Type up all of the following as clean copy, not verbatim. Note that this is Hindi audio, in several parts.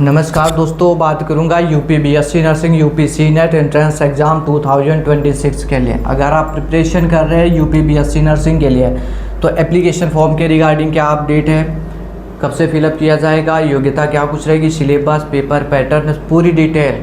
नमस्कार दोस्तों, बात करूंगा UP BSc nursing UPC net entrance exam 2026 के लिए। अगर आप प्रिपरेशन कर रहे हैं यूपी बीएससी नर्सिंग के लिए तो एप्लीकेशन फॉर्म के रिगार्डिंग क्या अपडेट है, कब से फिलअप किया जाएगा, योग्यता क्या कुछ रहेगी, सिलेबस, पेपर पैटर्न, पूरी डिटेल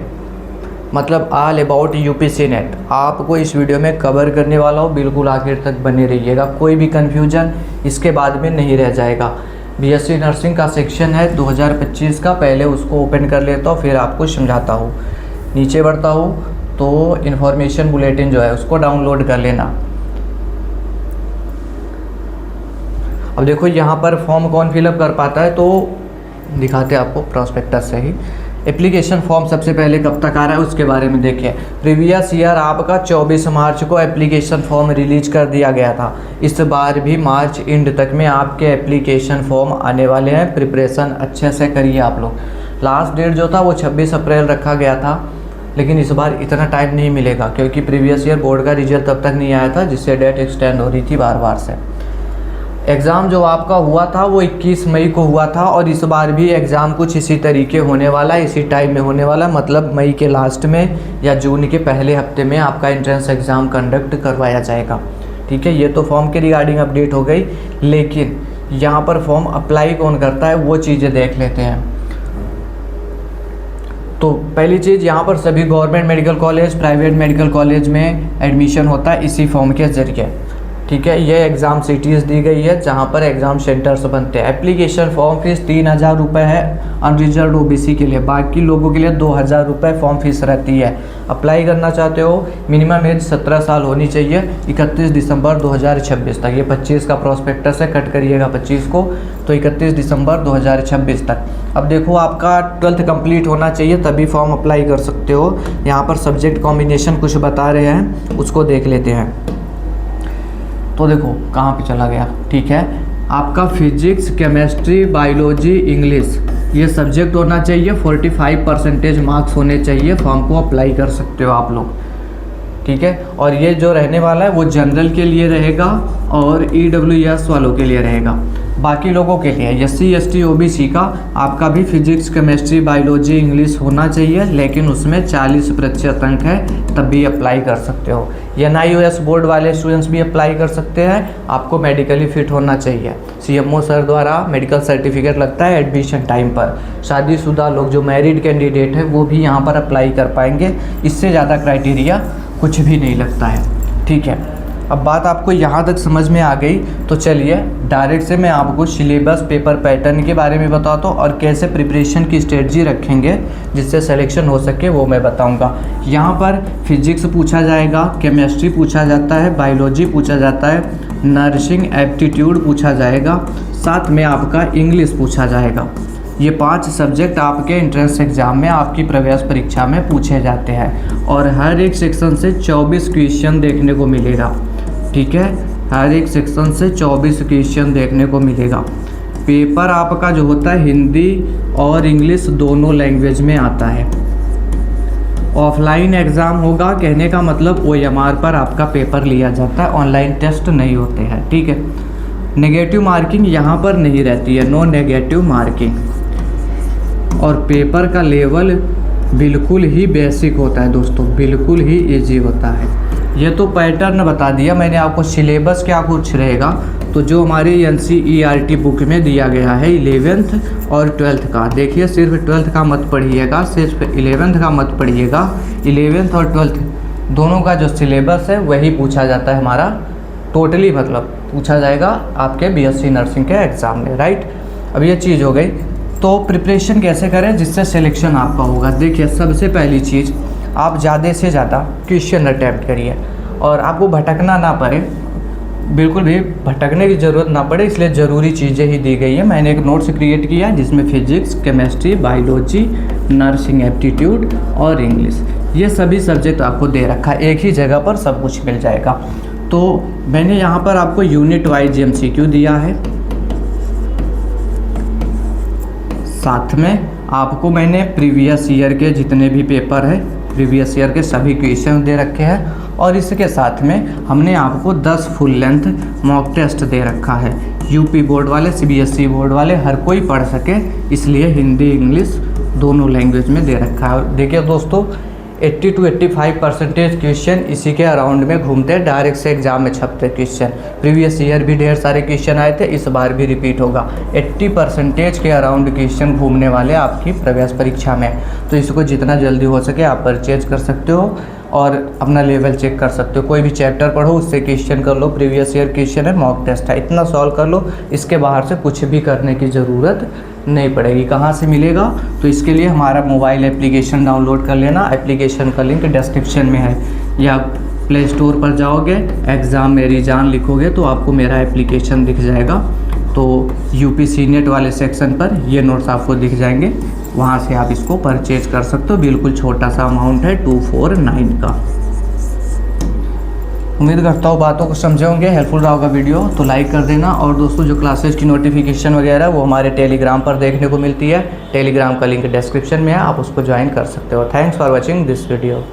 मतलब ऑल अबाउट यूपीसी नेट आपको इस वीडियो में कवर करने वाला हूँ। बिल्कुल आखिर तक बने रहिएगा, कोई भी कन्फ्यूजन इसके बाद में नहीं रह जाएगा। बीएससी नर्सिंग का सेक्शन है 2025 का, पहले उसको ओपन कर लेता हूँ फिर आपको समझाता हूँ। नीचे बढ़ता हूँ तो इन्फॉर्मेशन बुलेटिन जो है उसको डाउनलोड कर लेना। अब देखो यहाँ पर फॉर्म कौन फिलअप कर पाता है तो दिखाते हैं आपको प्रॉस्पेक्टस से ही। एप्लीकेशन फॉर्म सबसे पहले कब तक आ रहा है उसके बारे में देखिए। प्रीवियस ईयर आपका 24 मार्च को एप्लीकेशन फॉर्म रिलीज कर दिया गया था। इस बार भी मार्च एंड तक में आपके एप्लीकेशन फॉर्म आने वाले हैं। प्रिपरेशन अच्छे से करिए आप लोग। लास्ट डेट जो था वो 26 अप्रैल रखा गया था, लेकिन इस बार इतना टाइम नहीं मिलेगा क्योंकि प्रीवियस ईयर बोर्ड का रिजल्ट तब तक नहीं आया था, जिससे डेट एक्सटेंड हो रही थी बार बार से। एग्ज़ाम जो आपका हुआ था वो 21 मई को हुआ था और इस बार भी एग्ज़ाम कुछ इसी तरीके होने वाला है, इसी टाइम में होने वाला, मतलब मई के लास्ट में या जून के पहले हफ्ते में आपका एंट्रेंस एग्ज़ाम कंडक्ट करवाया जाएगा। ठीक है, ये तो फॉर्म के रिगार्डिंग अपडेट हो गई। लेकिन यहाँ पर फॉर्म अप्लाई कौन करता है वो चीज़ें देख लेते हैं। तो पहली चीज़, यहाँ पर सभी government medical college, private medical college में एडमिशन होता है इसी फॉर्म के ज़रिए। ठीक है, ये एग्ज़ाम सिटीज़ दी गई है जहाँ पर एग्ज़ाम सेंटर्स बनते हैं। एप्लीकेशन फॉर्म फीस 3000 रुपये है अनरिजर्व ओबीसी के लिए, बाकी लोगों के लिए 2000 रुपये फॉर्म फीस रहती है। अप्लाई करना चाहते हो मिनिमम एज 17 साल होनी चाहिए 31 दिसंबर 2026 तक। ये 25 का प्रॉस्पेक्टस है, कट करिएगा 25 को, तो 31 दिसंबर 2026 तक। अब देखो आपका 12th कंप्लीट होना चाहिए तभी फॉर्म अप्लाई कर सकते हो। यहाँ पर सब्जेक्ट कॉम्बिनेशन कुछ बता रहे हैं, उसको देख लेते हैं। तो देखो कहाँ पे चला गया। ठीक है, आपका फिजिक्स, केमिस्ट्री, बायोलॉजी, इंग्लिश ये सब्जेक्ट होना चाहिए। 45% मार्क्स होने चाहिए, फॉर्म को अप्लाई कर सकते हो आप लोग। ठीक है, और ये जो रहने वाला है वो जनरल के लिए रहेगा और EWS वालों के लिए रहेगा। बाकी लोगों के लिए SC ST OBC का आपका भी फिजिक्स, केमिस्ट्री, बायोलॉजी, इंग्लिश होना चाहिए, लेकिन उसमें 40% अंक है तब भी अप्लाई कर सकते हो। NIOS बोर्ड वाले स्टूडेंट्स भी अप्लाई कर सकते हैं। आपको मेडिकली फिट होना चाहिए। CMO सर द्वारा मेडिकल सर्टिफिकेट लगता है एडमिशन टाइम पर। शादीशुदा लोग जो मैरिड कैंडिडेट है वो भी यहाँ पर अप्लाई कर पाएंगे। इससे ज़्यादा क्राइटेरिया कुछ भी नहीं लगता है। ठीक है, अब बात आपको यहाँ तक समझ में आ गई तो चलिए डायरेक्ट से मैं आपको सिलेबस, पेपर पैटर्न के बारे में बताता हूँ और कैसे प्रिपरेशन की स्ट्रेटजी रखेंगे जिससे सिलेक्शन हो सके वो मैं बताऊँगा। यहाँ पर फिजिक्स पूछा जाएगा, केमिस्ट्री पूछा जाता है, बायोलॉजी पूछा जाता है, नर्सिंग एप्टीट्यूड पूछा जाएगा, साथ में आपका इंग्लिश पूछा जाएगा। ये 5 सब्जेक्ट आपके एंट्रेंस एग्ज़ाम में, आपकी प्रवेश परीक्षा में पूछे जाते हैं और हर एक सेक्शन से 24 क्वेश्चन देखने को मिलेगा। ठीक है, हर एक सेक्शन से 24 क्वेश्चन देखने को मिलेगा। पेपर आपका जो होता है हिंदी और इंग्लिश दोनों लैंग्वेज में आता है। ऑफलाइन एग्ज़ाम होगा, कहने का मतलब OMR पर आपका पेपर लिया जाता है, ऑनलाइन टेस्ट नहीं होते हैं। ठीक है, नेगेटिव मार्किंग यहाँ पर नहीं रहती है, नो नेगेटिव मार्किंग। और पेपर का लेवल बिल्कुल ही बेसिक होता है दोस्तों, बिल्कुल ही इजी होता है। ये तो पैटर्न बता दिया मैंने आपको। सिलेबस क्या कुछ रहेगा तो जो हमारे NCERT बुक में दिया गया है 11th और 12th का, देखिए सिर्फ 12th का मत पढ़िएगा, सिर्फ 11th का मत पढ़िएगा। 11th और 12th दोनों का जो सिलेबस है वही पूछा जाता है हमारा, टोटली मतलब पूछा जाएगा आपके BSc नर्सिंग के एग्ज़ाम में। राइट, अब ये चीज़ हो गई। तो प्रिपरेशन कैसे करें जिससे सिलेक्शन आपका होगा। देखिए सबसे पहली चीज़, आप ज़्यादा से ज़्यादा क्वेश्चन अटैम्प्ट करिए और आपको भटकना ना पड़े, बिल्कुल भी भटकने की ज़रूरत ना पड़े, इसलिए ज़रूरी चीज़ें ही दी गई है। मैंने एक नोट्स क्रिएट किया है जिसमें physics, chemistry, biology, nursing aptitude और इंग्लिश ये सभी सब्जेक्ट आपको दे रखा है, एक ही जगह पर सब कुछ मिल जाएगा। तो मैंने यहाँ पर आपको यूनिट वाइज MCQ दिया है, साथ में आपको मैंने प्रीवियस ईयर के जितने भी पेपर है, प्रीवियस ईयर के सभी क्वेश्चन दे रखे हैं और इसके साथ में हमने आपको 10 फुल लेंथ मॉक टेस्ट दे रखा है। यूपी बोर्ड वाले, सीबीएसई बोर्ड वाले, हर कोई पढ़ सके, इसलिए हिंदी इंग्लिश दोनों लैंग्वेज में दे रखा है। देखिए दोस्तों 80 to 85% क्वेश्चन इसी के अराउंड में घूमते हैं, डायरेक्ट से एग्जाम में छपते क्वेश्चन। प्रीवियस ईयर भी ढेर सारे क्वेश्चन आए थे, इस बार भी रिपीट होगा। 80% के अराउंड क्वेश्चन घूमने वाले आपकी प्रवेश परीक्षा में, तो इसको जितना जल्दी हो सके आप परचेज कर सकते हो और अपना लेवल चेक कर सकते हो। कोई भी चैप्टर पढ़ो, उससे क्वेश्चन कर लो, प्रीवियस ईयर क्वेश्चन है, मॉक टेस्ट है, इतना सॉल्व कर लो, इसके बाहर से कुछ भी करने की ज़रूरत नहीं पड़ेगी। कहाँ से मिलेगा? तो इसके लिए हमारा मोबाइल एप्लीकेशन डाउनलोड कर लेना। एप्लीकेशन का लिंक डिस्क्रिप्शन में है, या प्ले स्टोर पर जाओगे, एग्ज़ाम मेरी जान लिखोगे तो आपको मेरा एप्लीकेशन दिख जाएगा। तो यूपी सीनेट वाले सेक्शन पर ये नोट्स आपको दिख जाएंगे, वहाँ से आप इसको परचेज कर सकते हो। बिल्कुल छोटा सा अमाउंट है 249 का। उम्मीद करता हूँ बातों को समझे होंगे, हेल्पफुल रहा होगा वीडियो, तो लाइक कर देना। और दोस्तों जो क्लासेस की नोटिफिकेशन वगैरह वो हमारे टेलीग्राम पर देखने को मिलती है, टेलीग्राम का लिंक डिस्क्रिप्शन में है, आप उसको ज्वाइन कर सकते हो। Thanks for watching this video.